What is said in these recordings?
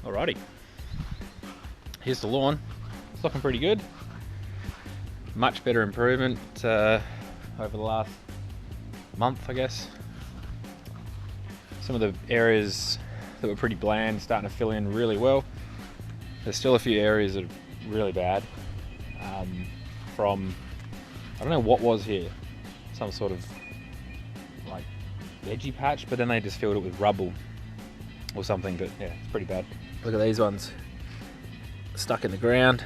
Alrighty, here's the lawn. It's looking pretty good. Much better improvement over the last month, I guess. Some of the areas that were pretty bland starting to fill in really well. There's still a few areas that are really bad. From, I don't know what was here, some sort of like veggie patch, but then they just filled it with rubble or something, but yeah, it's pretty bad. Look at these ones, stuck in the ground,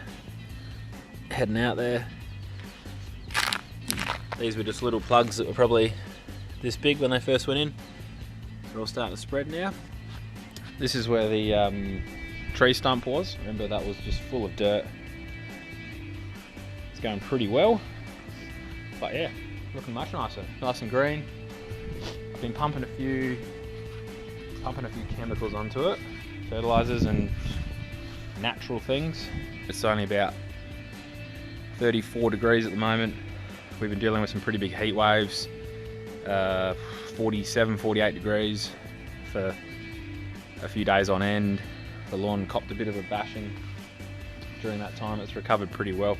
heading out there. These were just little plugs that were probably this big when they first went in. They're all starting to spread now. This is where the tree stump was. Remember, that was just full of dirt. It's going pretty well, but yeah, looking much nicer, nice and green. I've been pumping a few chemicals onto it, fertilizers and natural things. It's only about 34 degrees at the moment. We've been dealing with some pretty big heat waves, 47, 48 degrees for a few days on end. The lawn copped a bit of a bashing during that time. It's recovered pretty well.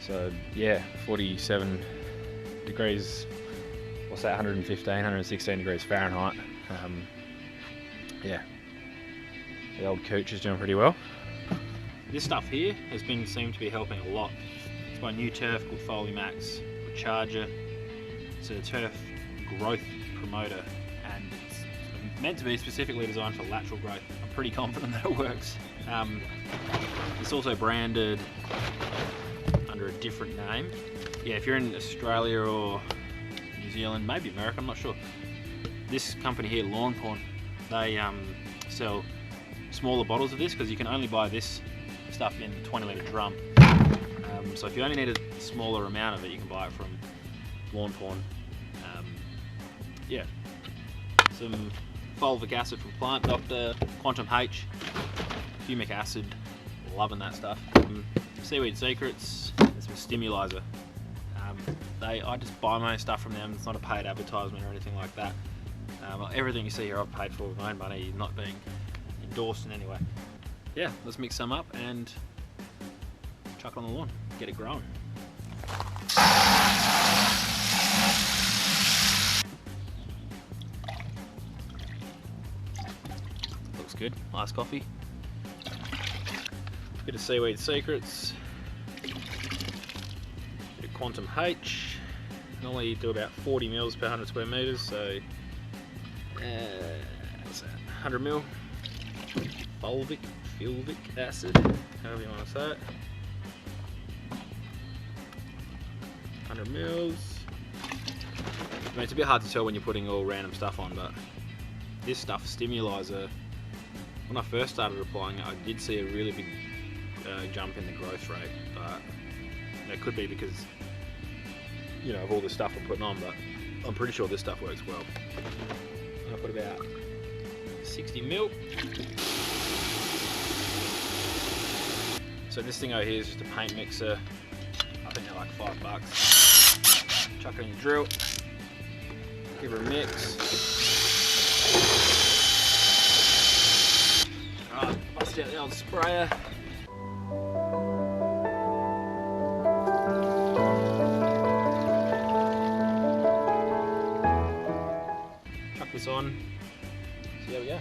So yeah, 47 degrees, what's that, 115, 116 degrees Fahrenheit. Yeah, the old cooch is doing pretty well. This stuff here has been seemed to be helping a lot. It's my new turf called Foley Max Charger. It's a turf growth promoter, and it's meant to be specifically designed for lateral growth. I'm pretty confident that it works. It's also branded under a different name. Yeah, if you're in Australia or New Zealand, maybe America, I'm not sure. This company here, Lawn Porn, they sell smaller bottles of this because you can only buy this stuff in a 20-litre drum. So if you only need a smaller amount of it, you can buy it from Lawn Porn. Yeah, some fulvic acid from Plant Doctor, Quantum H, humic acid, loving that stuff. Seaweed Secrets, and some Fertiliser. I just buy my own stuff from them. It's not a paid advertisement or anything like that. Everything you see here I've paid for with my own money, not being endorsed in any way. Yeah, let's mix some up and chuck it on the lawn, get it growing. Looks good, nice coffee. Bit of Seaweed Secrets, bit of Quantum H. Normally do about 40 mils per 100 square meters, so what's that, 100 mil. Fulvic acid, however you want to say it. 100 mils. I mean, it's a bit hard to tell when you're putting all random stuff on, but this stuff, Fertiliser, when I first started applying it, I did see a really big jump in the growth rate, but that could be because, you know, of all the stuff I'm putting on, but I'm pretty sure this stuff works well. I put about 60 mil. So this thing over here is just a paint mixer. I think they're like $5. Chuck it in your drill. Give her a mix. Alright, bust out the old sprayer. Chuck this on. So there we go.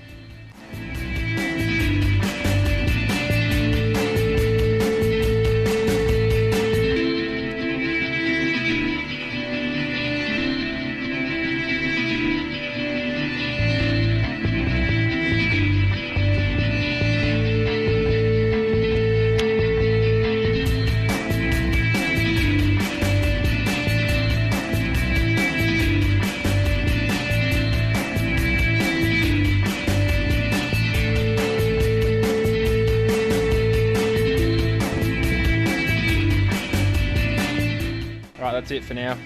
That's it for now.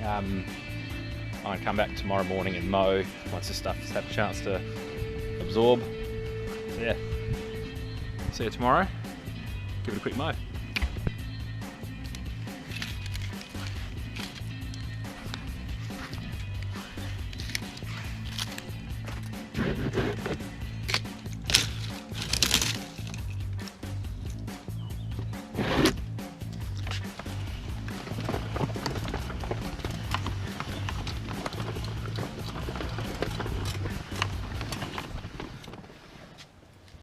I'm going to come back tomorrow morning and mow once the stuff's had a chance to absorb. So yeah, see you tomorrow. Give it a quick mow.